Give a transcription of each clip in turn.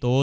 2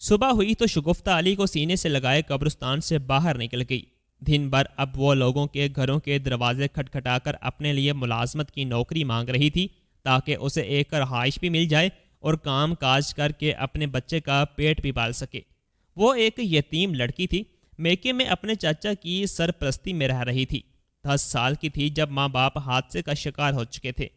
صبح ہوئی تو شگفتہ علی کو سینے سے لگائے قبرستان سے باہر نکل گئی۔ دن بھر اب وہ لوگوں کے گھروں کے دروازے کھٹکھٹا کر اپنے لیے ملازمت کی نوکری مانگ رہی تھی تاکہ اسے ایک رہائش بھی مل جائے اور کام کاج کر کے اپنے بچے کا پیٹ بھی پال سکے۔ وہ ایک یتیم لڑکی تھی، میکے میں اپنے چاچا کی سرپرستی میں رہ رہی تھی۔ 10 سال کی تھی جب ماں باپ حادثے کا شکار ہو چکے تھے۔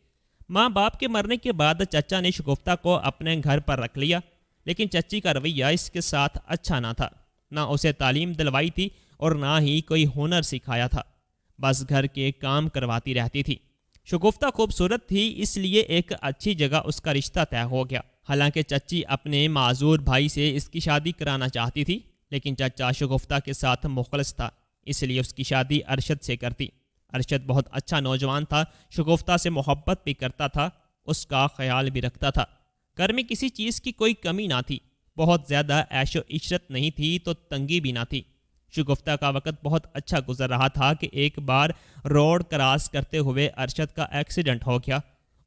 ماں باپ کے مرنے کے بعد چچا نے شگفتہ کو اپنے گھر پر رکھ لیا، لیکن چچی کا رویہ اس کے ساتھ اچھا نہ تھا۔ نہ اسے تعلیم دلوائی تھی اور نہ ہی کوئی ہنر سکھایا تھا، بس گھر کے کام کرواتی رہتی تھی۔ شگفتہ خوبصورت تھی، اس لیے ایک اچھی جگہ اس کا رشتہ طے ہو گیا۔ حالانکہ چچی اپنے معذور بھائی سے اس کی شادی کرانا چاہتی تھی، لیکن چچا شگفتہ کے ساتھ مخلص تھا، اس لیے اس کی شادی ارشد سے کرتی۔ ارشد بہت اچھا نوجوان تھا، شگفتہ سے محبت بھی کرتا تھا، اس کا خیال بھی رکھتا تھا۔ گھر میں کسی چیز کی کوئی کمی نہ تھی، بہت زیادہ عیش و عشرت نہیں تھی تو تنگی بھی نہ تھی۔ شگفتہ کا وقت بہت اچھا گزر رہا تھا کہ ایک بار روڈ کراس کرتے ہوئے ارشد کا ایکسیڈنٹ ہو گیا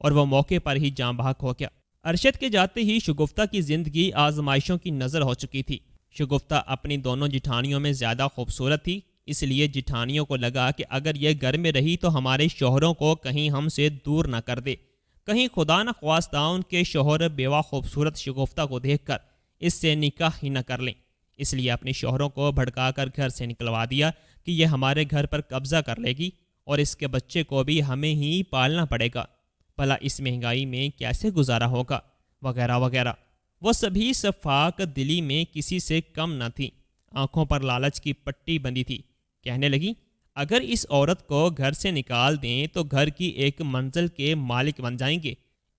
اور وہ موقع پر ہی جاں بحق ہو گیا۔ ارشد کے جاتے ہی شگفتہ کی زندگی آزمائشوں کی نظر ہو چکی تھی۔ شگفتہ اپنی دونوں جٹھانیوں میں زیادہ خوبصورت تھی، اس لیے جٹھانیوں کو لگا کہ اگر یہ گھر میں رہی تو ہمارے شوہروں کو کہیں ہم سے دور نہ کر دے، کہیں خدا نہ خواستہ ان کے شوہر بیوہ خوبصورت شگفتہ کو دیکھ کر اس سے نکاح ہی نہ کر لیں۔ اس لیے اپنے شوہروں کو بھڑکا کر گھر سے نکلوا دیا کہ یہ ہمارے گھر پر قبضہ کر لے گی اور اس کے بچے کو بھی ہمیں ہی پالنا پڑے گا، بھلا اس مہنگائی میں کیسے گزارا ہوگا، وغیرہ وغیرہ۔ وہ سبھی شفاق دلی میں کسی سے کم نہ تھی، آنکھوں پر لالچ کی پٹی بندھی تھی۔ کہنے لگی اگر اس عورت کو گھر سے نکال دیں تو گھر کی ایک منزل کے مالک بن جائیں گے،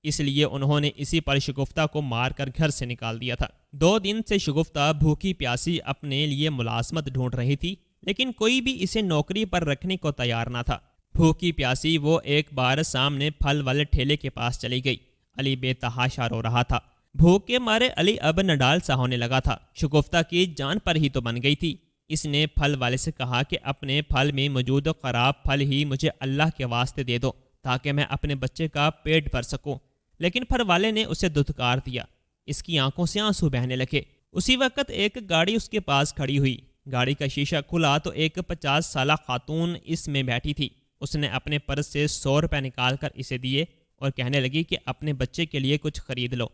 اس لیے انہوں نے اسی پر شگفتہ کو مار کر گھر سے نکال دیا تھا۔ 2 دن سے شگفتہ بھوکی پیاسی اپنے لیے ملازمت ڈھونڈ رہی تھی، لیکن کوئی بھی اسے نوکری پر رکھنے کو تیار نہ تھا۔ بھوکی پیاسی وہ ایک بار سامنے پھل والے ٹھیلے کے پاس چلی گئی۔ علی بے تحاشا رو رہا تھا، بھوک کے مارے علی اب نڈال سا ہونے لگا تھا۔ شگفتہ کی جان پر ہی تو بن گئی تھی۔ اس نے پھل والے سے کہا کہ اپنے پھل میں موجود خراب پھل ہی مجھے اللہ کے واسطے دے دو تاکہ میں اپنے بچے کا پیٹ بھر سکوں، لیکن پھل والے نے اسے دھتکار دیا۔ اس کی آنکھوں سے آنسو بہنے لگے۔ اسی وقت ایک گاڑی اس کے پاس کھڑی ہوئی، گاڑی کا شیشہ کھلا تو ایک 50 سالہ خاتون اس میں بیٹھی تھی۔ اس نے اپنے پرس سے 100 روپے نکال کر اسے دیے اور کہنے لگی کہ اپنے بچے کے لیے کچھ خرید لو۔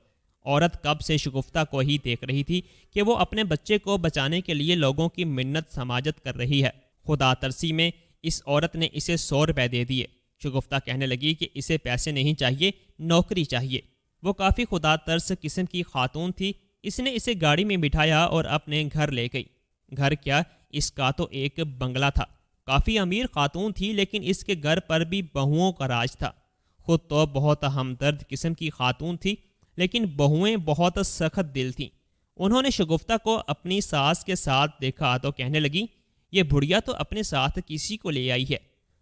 عورت کب سے شگفتہ کو ہی دیکھ رہی تھی کہ وہ اپنے بچے کو بچانے کے لیے لوگوں کی منت سماجت کر رہی ہے۔ خدا ترسی میں اس عورت نے اسے 100 روپے دے دیے۔ شگفتہ کہنے لگی کہ اسے پیسے نہیں چاہیے، نوکری چاہیے۔ وہ کافی خدا ترس قسم کی خاتون تھی۔ اس نے اسے گاڑی میں بٹھایا اور اپنے گھر لے گئی۔ گھر کیا، اس کا تو ایک بنگلہ تھا۔ کافی امیر خاتون تھی، لیکن اس کے گھر پر بھی بہوؤں کا راج تھا۔ خود تو بہت ہمدرد قسم کی خاتون تھی، لیکن بہویں بہت سخت دل تھیں۔ انہوں نے شگفتہ کو اپنی ساس کے ساتھ دیکھا تو کہنے لگی یہ بڑھیا تو اپنے ساتھ کسی کو لے آئی ہے۔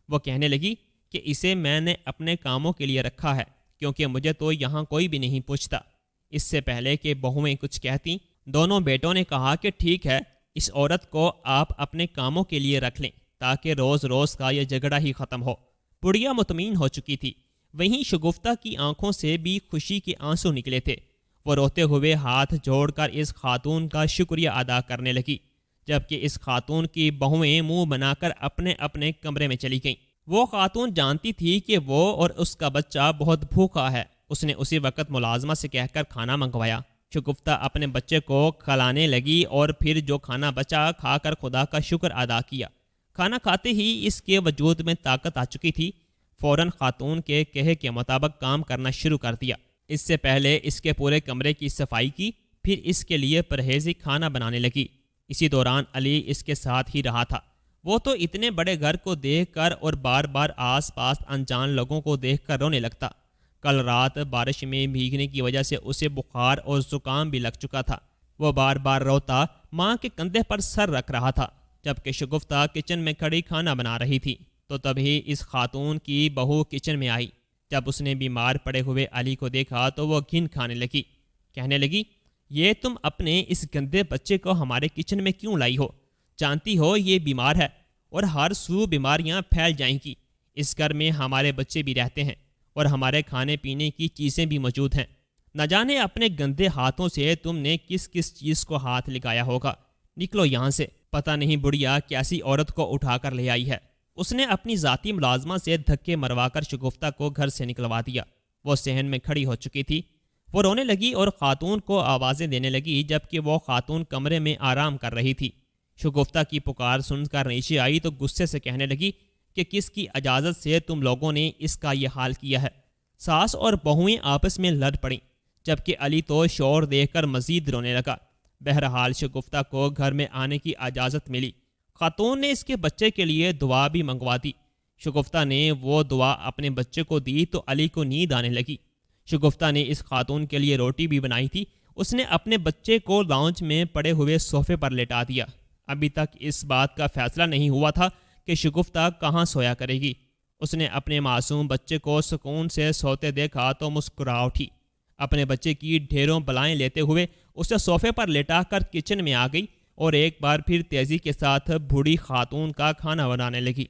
وہ کہنے لگی کہ اسے میں نے اپنے کاموں کے لیے رکھا ہے، کیونکہ مجھے تو یہاں کوئی بھی نہیں پوچھتا۔ اس سے پہلے کہ بہویں کچھ کہتیں، دونوں بیٹوں نے کہا کہ ٹھیک ہے، اس عورت کو آپ اپنے کاموں کے لیے رکھ لیں تاکہ روز روز کا یہ جھگڑا ہی ختم ہو۔ بڑھیا مطمئن ہو چکی تھی۔ وہیں شگفتہ کی آنکھوں سے بھی خوشی کے آنسو نکلے تھے۔ وہ روتے ہوئے ہاتھ جوڑ کر اس خاتون کا شکریہ ادا کرنے لگی، جبکہ اس خاتون کی بہویں منہ بنا کر اپنے اپنے کمرے میں چلی گئیں۔ وہ خاتون جانتی تھی کہ وہ اور اس کا بچہ بہت بھوکا ہے۔ اس نے اسی وقت ملازمہ سے کہہ کر کھانا منگوایا۔ شگفتہ اپنے بچے کو کھلانے لگی اور پھر جو کھانا بچا کھا کر خدا کا شکر ادا کیا۔ کھانا کھاتے ہی اس کے وجود میں طاقت آ چکی تھی۔ فوراً خاتون کے کہے کے مطابق کام کرنا شروع کر دیا۔ اس سے پہلے اس کے پورے کمرے کی صفائی کی، پھر اس کے لیے پرہیزی کھانا بنانے لگی۔ اسی دوران علی اس کے ساتھ ہی رہا تھا۔ وہ تو اتنے بڑے گھر کو دیکھ کر اور بار بار آس پاس انجان لوگوں کو دیکھ کر رونے لگتا۔ کل رات بارش میں بھیگنے کی وجہ سے اسے بخار اور زکام بھی لگ چکا تھا۔ وہ بار بار روتا ماں کے کندھے پر سر رکھ رہا تھا، جبکہ شگفتہ کچن میں کھڑی کھانا بنا رہی تھی۔ تو تبھی اس خاتون کی بہو کچن میں آئی۔ جب اس نے بیمار پڑے ہوئے علی کو دیکھا تو وہ گھن کھانے لگی۔ کہنے لگی یہ تم اپنے اس گندے بچے کو ہمارے کچن میں کیوں لائی ہو؟ جانتی ہو یہ بیمار ہے اور ہر سو بیماریاں پھیل جائیں گی۔ اس گھر میں ہمارے بچے بھی رہتے ہیں اور ہمارے کھانے پینے کی چیزیں بھی موجود ہیں۔ نہ جانے اپنے گندے ہاتھوں سے تم نے کس کس چیز کو ہاتھ لگایا ہوگا۔ نکلو یہاں سے، پتہ نہیں بڑھیا کیسی عورت کو اٹھا کر لے آئی ہے۔ اس نے اپنی ذاتی ملازمہ سے دھکے مروا کر شگفتہ کو گھر سے نکلوا دیا۔ وہ صحن میں کھڑی ہو چکی تھی۔ وہ رونے لگی اور خاتون کو آوازیں دینے لگی، جبکہ وہ خاتون کمرے میں آرام کر رہی تھی۔ شگفتہ کی پکار سن کر نیچے آئی تو غصے سے کہنے لگی کہ کس کی اجازت سے تم لوگوں نے اس کا یہ حال کیا ہے؟ ساس اور بہوئیں آپس میں لڑ پڑیں، جبکہ علی تو شور دیکھ کر مزید رونے لگا۔ بہرحال شگفتہ کو گھر میں آنے کی اجازت ملی۔ خاتون نے اس کے بچے کے لیے دعا بھی منگوا دی۔ شگفتہ نے وہ دعا اپنے بچے کو دی تو علی کو نیند آنے لگی۔ شگفتہ نے اس خاتون کے لیے روٹی بھی بنائی تھی۔ اس نے اپنے بچے کو لاؤنج میں پڑے ہوئے صوفے پر لٹا دیا۔ ابھی تک اس بات کا فیصلہ نہیں ہوا تھا کہ شگفتہ کہاں سویا کرے گی۔ اس نے اپنے معصوم بچے کو سکون سے سوتے دیکھا تو مسکرا اٹھی۔ اپنے بچے کی ڈھیروں بلائیں لیتے ہوئے اسے صوفے پر لٹا کر کچن میں آ گئی اور ایک بار پھر تیزی کے ساتھ بوڑھی خاتون کا کھانا بنانے لگی۔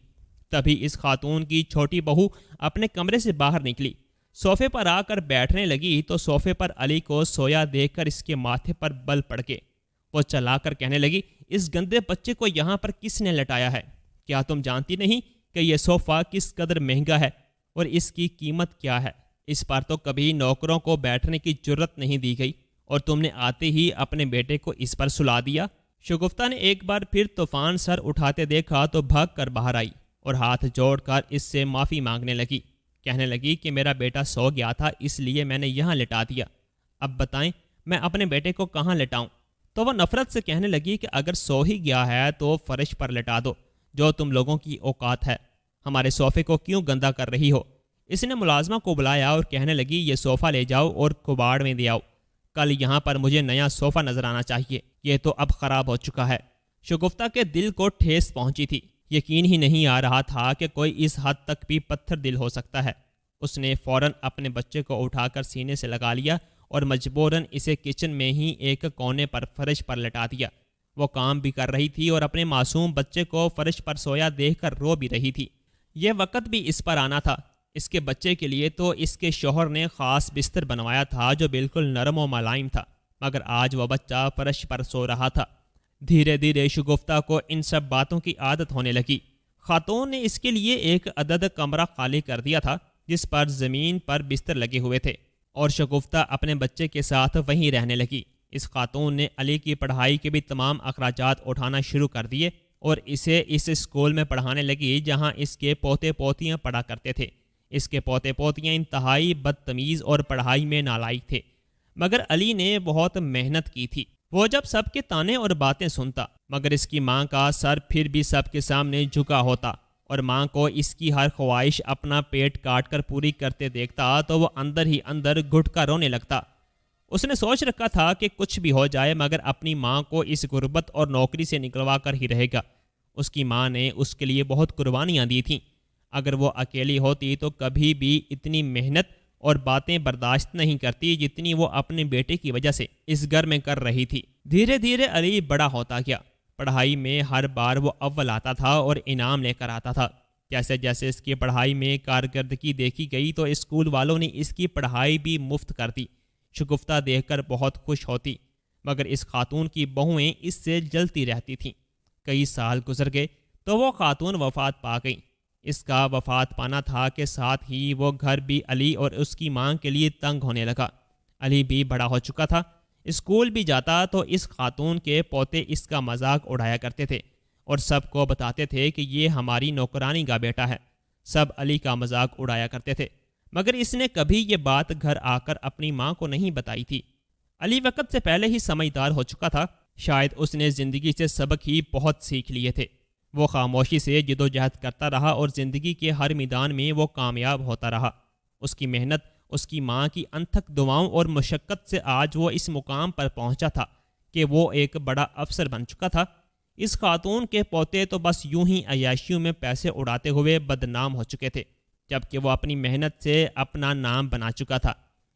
تبھی اس خاتون کی چھوٹی بہو اپنے کمرے سے باہر نکلی، صوفے پر آ کر بیٹھنے لگی تو صوفے پر علی کو سویا دیکھ کر اس کے ماتھے پر بل پڑ گئے۔ وہ چلا کر کہنے لگی، اس گندے بچے کو یہاں پر کس نے لٹایا ہے؟ کیا تم جانتی نہیں کہ یہ صوفہ کس قدر مہنگا ہے اور اس کی قیمت کیا ہے؟ اس پر تو کبھی نوکروں کو بیٹھنے کی جرت نہیں دی گئی اور تم نے آتے ہی اپنے بیٹے کو اس پر سلا دیا۔ شگفتہ نے ایک بار پھر طوفان سر اٹھاتے دیکھا تو بھاگ کر باہر آئی اور ہاتھ جوڑ کر اس سے معافی مانگنے لگی۔ کہنے لگی کہ میرا بیٹا سو گیا تھا، اس لیے میں نے یہاں لٹا دیا۔ اب بتائیں میں اپنے بیٹے کو کہاں لٹاؤں؟ تو وہ نفرت سے کہنے لگی کہ اگر سو ہی گیا ہے تو فرش پر لٹا دو، جو تم لوگوں کی اوقات ہے۔ ہمارے صوفے کو کیوں گندا کر رہی ہو؟ اس نے ملازمہ کو بلایا اور کہنے لگی یہ صوفہ لے جاؤ اور کباڑ میں دے آؤ۔ کل یہاں پر مجھے نیا صوفہ نظر آنا چاہیے، یہ تو اب خراب ہو چکا ہے۔ شگفتہ کے دل کو ٹھیس پہنچی تھی۔ یقین ہی نہیں آ رہا تھا کہ کوئی اس حد تک بھی پتھر دل ہو سکتا ہے۔ اس نے فوراً اپنے بچے کو اٹھا کر سینے سے لگا لیا اور مجبوراً اسے کچن میں ہی ایک کونے پر فرش پر لٹا دیا۔ وہ کام بھی کر رہی تھی اور اپنے معصوم بچے کو فرش پر سویا دیکھ کر رو بھی رہی تھی۔ یہ وقت بھی اس پر آنا تھا۔ اس کے بچے کے لیے تو اس کے شوہر نے خاص بستر بنوایا تھا جو بالکل نرم و ملائم تھا، مگر آج وہ بچہ فرش پر سو رہا تھا۔ دھیرے دھیرے شگفتہ کو ان سب باتوں کی عادت ہونے لگی۔ خاتون نے اس کے لیے ایک عدد کمرہ خالی کر دیا تھا جس پر زمین پر بستر لگے ہوئے تھے اور شگفتہ اپنے بچے کے ساتھ وہیں رہنے لگی۔ اس خاتون نے علی کی پڑھائی کے بھی تمام اخراجات اٹھانا شروع کر دیے اور اسے اس اسکول میں پڑھانے لگی جہاں اس کے پوتے پوتیاں پڑھا کرتے تھے۔ اس کے پوتے پوتیاں انتہائی بدتمیز اور پڑھائی میں نالائق تھے، مگر علی نے بہت محنت کی تھی۔ وہ جب سب کے تانے اور باتیں سنتا، مگر اس کی ماں کا سر پھر بھی سب کے سامنے جھکا ہوتا اور ماں کو اس کی ہر خواہش اپنا پیٹ کاٹ کر پوری کرتے دیکھتا تو وہ اندر ہی اندر گھٹ کر رونے لگتا۔ اس نے سوچ رکھا تھا کہ کچھ بھی ہو جائے مگر اپنی ماں کو اس غربت اور نوکری سے نکلوا کر ہی رہے گا۔ اس کی ماں نے اس کے لیے بہت قربانیاں دی تھیں۔ اگر وہ اکیلی ہوتی تو کبھی بھی اتنی محنت اور باتیں برداشت نہیں کرتی جتنی وہ اپنے بیٹے کی وجہ سے اس گھر میں کر رہی تھی۔ دھیرے دھیرے علی بڑا ہوتا گیا۔ پڑھائی میں ہر بار وہ اول آتا تھا اور انعام لے کر آتا تھا۔ جیسے جیسے اس کی پڑھائی میں کارکردگی دیکھی گئی تو اسکول والوں نے اس کی پڑھائی بھی مفت کر دی۔ شگفتہ دیکھ کر بہت خوش ہوتی، مگر اس خاتون کی بہویں اس سے جلتی رہتی تھیں۔ کئی سال گزر گئے تو وہ خاتون وفات پا گئی۔ اس کا وفات پانا تھا کہ ساتھ ہی وہ گھر بھی علی اور اس کی ماں کے لیے تنگ ہونے لگا۔ علی بھی بڑا ہو چکا تھا۔ اسکول بھی جاتا تو اس خاتون کے پوتے اس کا مذاق اڑایا کرتے تھے اور سب کو بتاتے تھے کہ یہ ہماری نوکرانی کا بیٹا ہے۔ سب علی کا مذاق اڑایا کرتے تھے، مگر اس نے کبھی یہ بات گھر آ کر اپنی ماں کو نہیں بتائی تھی۔ علی وقت سے پہلے ہی سمجھدار ہو چکا تھا۔ شاید اس نے زندگی سے سبق ہی بہت سیکھ لیے تھے۔ وہ خاموشی سے جدوجہد کرتا رہا اور زندگی کے ہر میدان میں وہ کامیاب ہوتا رہا۔ اس کی محنت، اس کی ماں کی انتھک دعاؤں اور مشقت سے آج وہ اس مقام پر پہنچا تھا کہ وہ ایک بڑا افسر بن چکا تھا۔ اس خاتون کے پوتے تو بس یوں ہی عیاشیوں میں پیسے اڑاتے ہوئے بدنام ہو چکے تھے، جبکہ وہ اپنی محنت سے اپنا نام بنا چکا تھا۔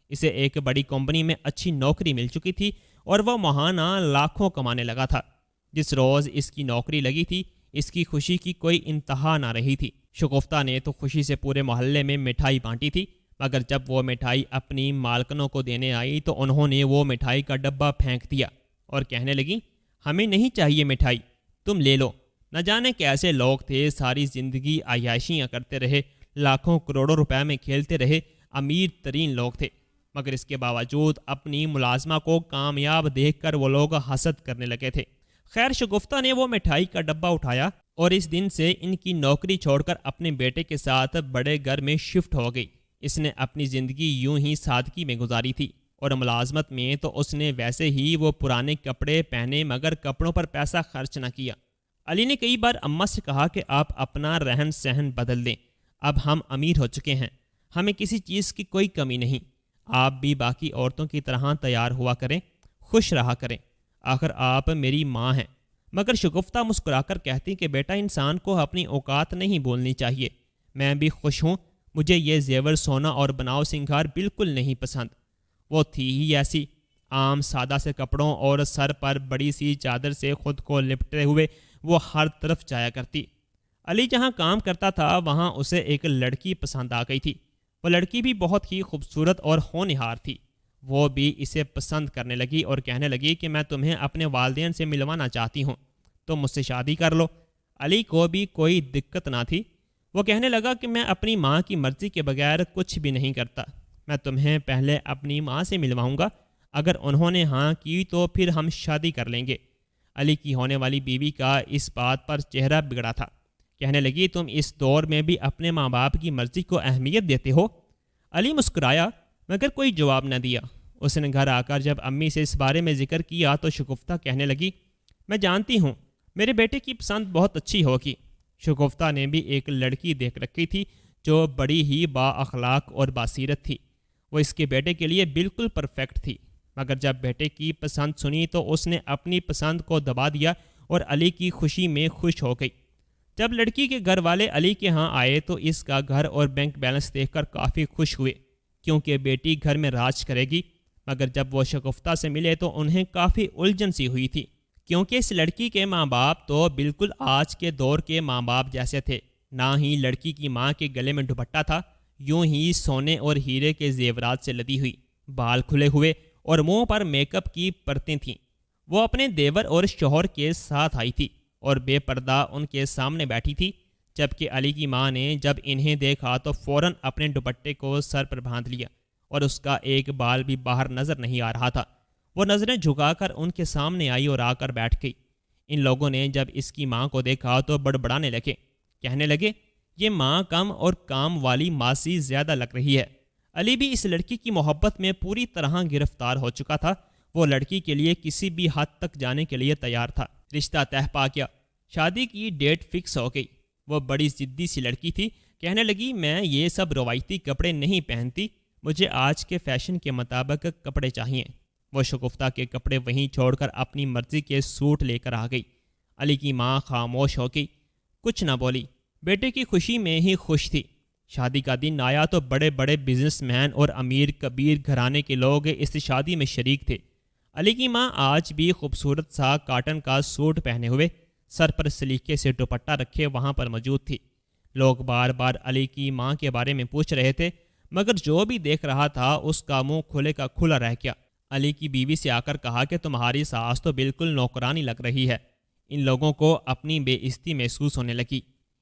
اسے ایک بڑی کمپنی میں اچھی نوکری مل چکی تھی اور وہ ماہانہ لاکھوں کمانے لگا تھا۔ جس روز اس کی نوکری لگی تھی اس کی خوشی کی کوئی انتہا نہ رہی تھی۔ شگفتہ نے تو خوشی سے پورے محلے میں مٹھائی بانٹی تھی، مگر جب وہ مٹھائی اپنی مالکنوں کو دینے آئی تو انہوں نے وہ مٹھائی کا ڈبہ پھینک دیا اور کہنے لگیں ہمیں نہیں چاہیے مٹھائی، تم لے لو۔ نہ جانے کیسے لوگ تھے، ساری زندگی عیاشیاں کرتے رہے، لاکھوں کروڑوں روپے میں کھیلتے رہے، امیر ترین لوگ تھے، مگر اس کے باوجود اپنی ملازمہ کو کامیاب دیکھ کر وہ لوگ حسد کرنے لگے تھے۔ خیر شگفتہ نے وہ مٹھائی کا ڈبہ اٹھایا اور اس دن سے ان کی نوکری چھوڑ کر اپنے بیٹے کے ساتھ بڑے گھر میں شفٹ ہو گئی۔ اس نے اپنی زندگی یوں ہی سادگی میں گزاری تھی اور ملازمت میں تو اس نے ویسے ہی وہ پرانے کپڑے پہنے مگر کپڑوں پر پیسہ خرچ نہ کیا۔ علی نے کئی بار اماں سے کہا کہ آپ اپنا رہن سہن بدل دیں، اب ہم امیر ہو چکے ہیں، ہمیں کسی چیز کی کوئی کمی نہیں، آپ بھی باقی عورتوں کی طرح تیار ہوا کریں، خوش رہا کریں، آخر آپ میری ماں ہیں۔ مگر شگفتہ مسکرا کر کہتی کہ بیٹا انسان کو اپنی اوقات نہیں بولنی چاہیے، میں بھی خوش ہوں، مجھے یہ زیور سونا اور بناؤ سنگھار بالکل نہیں پسند۔ وہ تھی ہی ایسی، عام سادہ سے کپڑوں اور سر پر بڑی سی چادر سے خود کو لپٹے ہوئے وہ ہر طرف جایا کرتی۔ علی جہاں کام کرتا تھا وہاں اسے ایک لڑکی پسند آ گئی تھی۔ وہ لڑکی بھی بہت ہی خوبصورت اور ہونہار تھی۔ وہ بھی اسے پسند کرنے لگی اور کہنے لگی کہ میں تمہیں اپنے والدین سے ملوانا چاہتی ہوں، تم مجھ سے شادی کر لو۔ علی کو بھی کوئی دقت نہ تھی۔ وہ کہنے لگا کہ میں اپنی ماں کی مرضی کے بغیر کچھ بھی نہیں کرتا، میں تمہیں پہلے اپنی ماں سے ملواؤں گا، اگر انہوں نے ہاں کی تو پھر ہم شادی کر لیں گے۔ علی کی ہونے والی بیوی کا اس بات پر چہرہ بگڑا تھا۔ کہنے لگی تم اس دور میں بھی اپنے ماں باپ کی مرضی کو اہمیت دیتے ہو؟ علی مسکرایا مگر کوئی جواب نہ دیا۔ اس نے گھر آ کر جب امی سے اس بارے میں ذکر کیا تو شگفتہ کہنے لگی میں جانتی ہوں میرے بیٹے کی پسند بہت اچھی ہوگی۔ شگفتہ نے بھی ایک لڑکی دیکھ رکھی تھی جو بڑی ہی با اخلاق اور باصیرت تھی، وہ اس کے بیٹے کے لیے بالکل پرفیکٹ تھی، مگر جب بیٹے کی پسند سنی تو اس نے اپنی پسند کو دبا دیا اور علی کی خوشی میں خوش ہو گئی۔ جب لڑکی کے گھر والے علی کے ہاں آئے تو اس کا گھر اور بینک بیلنس دیکھ کر کافی خوش ہوئے کیونکہ بیٹی گھر میں راج کرے گی، مگر جب وہ شگفتہ سے ملے تو انہیں کافی الجھن سی ہوئی تھی کیونکہ اس لڑکی کے ماں باپ تو بالکل آج کے دور کے ماں باپ جیسے تھے، نہ ہی لڑکی کی ماں کے گلے میں دوپٹہ تھا، یوں ہی سونے اور ہیرے کے زیورات سے لدی ہوئی، بال کھلے ہوئے اور منہ پر میک اپ کی پرتیں تھیں۔ وہ اپنے دیور اور شوہر کے ساتھ آئی تھی اور بے پردہ ان کے سامنے بیٹھی تھی، جبکہ علی کی ماں نے جب انہیں دیکھا تو فوراً اپنے دوپٹے کو سر پر باندھ لیا اور اس کا ایک بال بھی باہر نظر نہیں آ رہا تھا۔ وہ نظریں جھکا کر ان کے سامنے آئی اور آ کر بیٹھ گئی۔ ان لوگوں نے جب اس کی ماں کو دیکھا تو بڑبڑانے لگے، کہنے لگے یہ ماں کم اور کام والی ماسی زیادہ لگ رہی ہے۔ علی بھی اس لڑکی کی محبت میں پوری طرح گرفتار ہو چکا تھا، وہ لڑکی کے لیے کسی بھی حد تک جانے کے لیے تیار تھا۔ رشتہ طے پا گیا، شادی کی ڈیٹ فکس ہو گئی۔ وہ بڑی ضدی سی لڑکی تھی، کہنے لگی میں یہ سب روایتی کپڑے نہیں پہنتی، مجھے آج کے فیشن کے مطابق کپڑے چاہیے۔ وہ شگفتہ کے کپڑے وہیں چھوڑ کر اپنی مرضی کے سوٹ لے کر آ گئی۔ علی کی ماں خاموش ہو گئی، کچھ نہ بولی، بیٹے کی خوشی میں ہی خوش تھی۔ شادی کا دن آیا تو بڑے بڑے بزنس مین اور امیر کبیر گھرانے کے لوگ اس شادی میں شریک تھے۔ علی کی ماں آج بھی خوبصورت سا کاٹن کا سوٹ پہنے ہوئے، سر پر سلیقے سے دوپٹہ رکھے وہاں پر موجود تھی۔ لوگ بار بار علی کی ماں کے بارے میں پوچھ رہے تھے، مگر جو بھی دیکھ رہا تھا اس کا منہ کھلے کا کھلا رہ گیا۔ علی کی بیوی سے آ کر کہا کہ تمہاری ساس تو بالکل نوکرانی لگ رہی ہے۔ ان لوگوں کو اپنی بے عزتی محسوس ہونے لگی،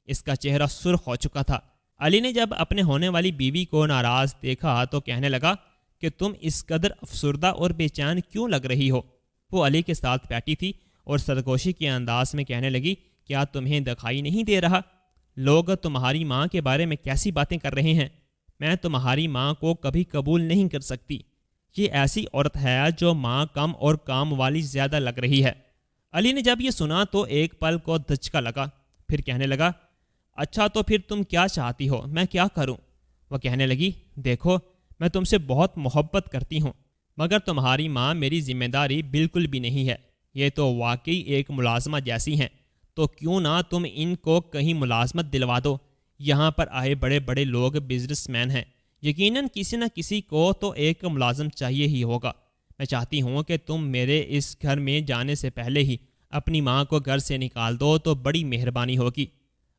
اس کا چہرہ سرخ ہو چکا تھا۔ علی نے جب اپنے ہونے والی بیوی کو ناراض دیکھا تو کہنے لگا کہ تم اس قدر افسردہ اور بے چین کیوں لگ رہی ہو؟ وہ علی کے ساتھ بیٹھی تھی اور سرگوشی کے انداز میں کہنے لگی کیا تمہیں دکھائی نہیں دے رہا لوگ تمہاری ماں کے بارے میں کیسی باتیں کر رہے ہیں؟ میں تمہاری ماں کو کبھی قبول نہیں کر سکتی، یہ ایسی عورت ہے جو ماں کم اور کام والی زیادہ لگ رہی ہے۔ علی نے جب یہ سنا تو ایک پل کو دھچکا لگا، پھر کہنے لگا اچھا تو پھر تم کیا چاہتی ہو، میں کیا کروں؟ وہ کہنے لگی دیکھو میں تم سے بہت محبت کرتی ہوں، مگر تمہاری ماں میری ذمہ داری بالکل بھی نہیں ہے، یہ تو واقعی ایک ملازمہ جیسی ہیں، تو کیوں نہ تم ان کو کہیں ملازمت دلوا دو؟ یہاں پر آئے بڑے بڑے لوگ بزنس مین ہیں، یقیناً کسی نہ کسی کو تو ایک ملازم چاہیے ہی ہوگا۔ میں چاہتی ہوں کہ تم میرے اس گھر میں جانے سے پہلے ہی اپنی ماں کو گھر سے نکال دو تو بڑی مہربانی ہوگی۔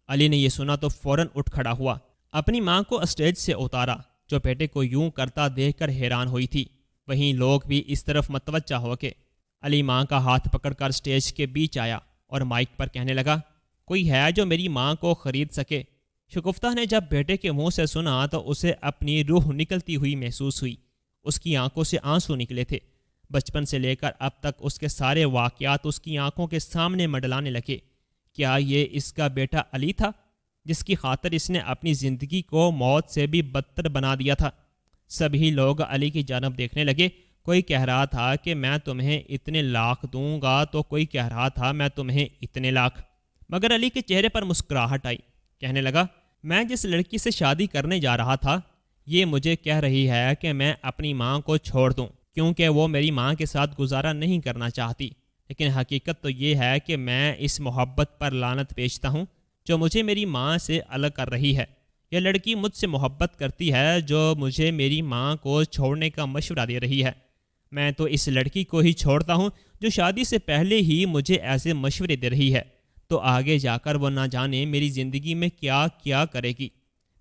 علی نے یہ سنا تو فوراً اٹھ کھڑا ہوا، اپنی ماں کو اسٹیج سے اتارا جو بیٹے کو یوں کرتا دیکھ کر حیران ہوئی تھی۔ وہیں لوگ بھی اس طرف متوجہ ہو کے۔ علی ماں کا ہاتھ پکڑ کر سٹیج کے بیچ آیا اور مائک پر کہنے لگا، کوئی ہے جو میری ماں کو خرید سکے؟ شگفتہ نے جب بیٹے کے منہ سے سنا تو اسے اپنی روح نکلتی ہوئی محسوس ہوئی۔ اس کی آنکھوں سے آنسو نکلے تھے۔ بچپن سے لے کر اب تک اس کے سارے واقعات اس کی آنکھوں کے سامنے منڈلانے لگے۔ کیا یہ اس کا بیٹا علی تھا جس کی خاطر اس نے اپنی زندگی کو موت سے بھی بدتر بنا دیا تھا؟ سبھی لوگ علی کی جانب دیکھنے لگے۔ کوئی کہہ رہا تھا کہ میں تمہیں اتنے لاکھ دوں گا، تو کوئی کہہ رہا تھا میں تمہیں اتنے لاکھ۔ مگر علی کے چہرے پر مسکراہٹ آئی۔ کہنے لگا، میں جس لڑکی سے شادی کرنے جا رہا تھا، یہ مجھے کہہ رہی ہے کہ میں اپنی ماں کو چھوڑ دوں کیونکہ وہ میری ماں کے ساتھ گزارا نہیں کرنا چاہتی۔ لیکن حقیقت تو یہ ہے کہ میں اس محبت پر لعنت بیچتا ہوں جو مجھے میری ماں سے الگ کر رہی ہے۔ یہ لڑکی مجھ سے محبت کرتی ہے جو مجھے میری ماں کو چھوڑنے کا مشورہ دے رہی ہے۔ میں تو اس لڑکی کو ہی چھوڑتا ہوں جو شادی سے پہلے ہی مجھے ایسے مشورے دے رہی ہے، تو آگے جا کر وہ نہ جانے میری زندگی میں کیا کیا کرے گی۔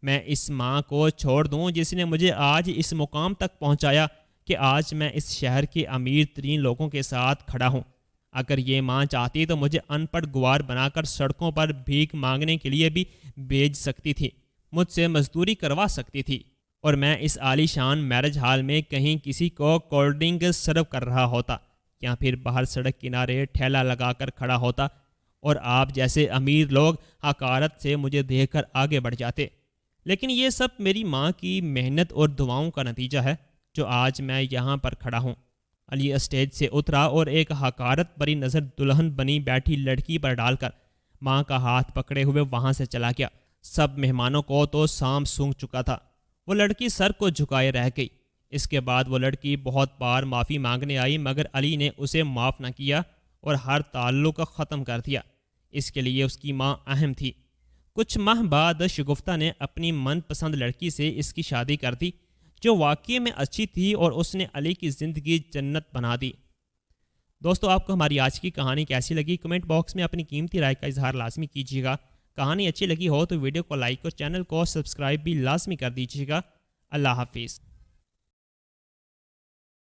میں اس ماں کو چھوڑ دوں جس نے مجھے آج اس مقام تک پہنچایا کہ آج میں اس شہر کے امیر ترین لوگوں کے ساتھ کھڑا ہوں۔ اگر یہ ماں چاہتی تو مجھے ان پڑھ گوار بنا کر سڑکوں پر بھیک مانگنے کے لیے بھی بھیج سکتی تھی، مجھ سے مزدوری کروا سکتی تھی، اور میں اس عالی شان میرج ہال میں کہیں کسی کو کولڈ ڈرنک سرو کر رہا ہوتا، یا پھر باہر سڑک کنارے ٹھیلا لگا کر کھڑا ہوتا، اور آپ جیسے امیر لوگ حقارت سے مجھے دیکھ کر آگے بڑھ جاتے۔ لیکن یہ سب میری ماں کی محنت اور دعاؤں کا نتیجہ ہے جو آج میں یہاں پر کھڑا ہوں۔ علی اسٹیج سے اترا اور ایک حقارت بری نظر دلہن بنی بیٹھی لڑکی پر ڈال کر ماں کا ہاتھ پکڑے ہوئے وہاں سے چلا گیا۔ سب مہمانوں کو تو سام سونگ چکا تھا۔ وہ لڑکی سر کو جھکائے رہ گئی۔ اس کے بعد وہ لڑکی بہت بار معافی مانگنے آئی، مگر علی نے اسے معاف نہ کیا اور ہر تعلق ختم کر دیا۔ اس کے لیے اس کی ماں اہم تھی۔ کچھ ماہ بعد شگفتہ نے اپنی من پسند لڑکی سے اس کی شادی کر دی جو واقعی میں اچھی تھی، اور اس نے علی کی زندگی جنت بنا دی۔ دوستو، آپ کو ہماری آج کی کہانی کیسی لگی؟ کمنٹ باکس میں اپنی قیمتی رائے کا اظہار لازمی کیجیے گا۔ کہانی اچھی لگی ہو تو ویڈیو کو لائک اور چینل کو سبسکرائب بھی لازمی کر دیجیے گا۔ اللہ حافظ۔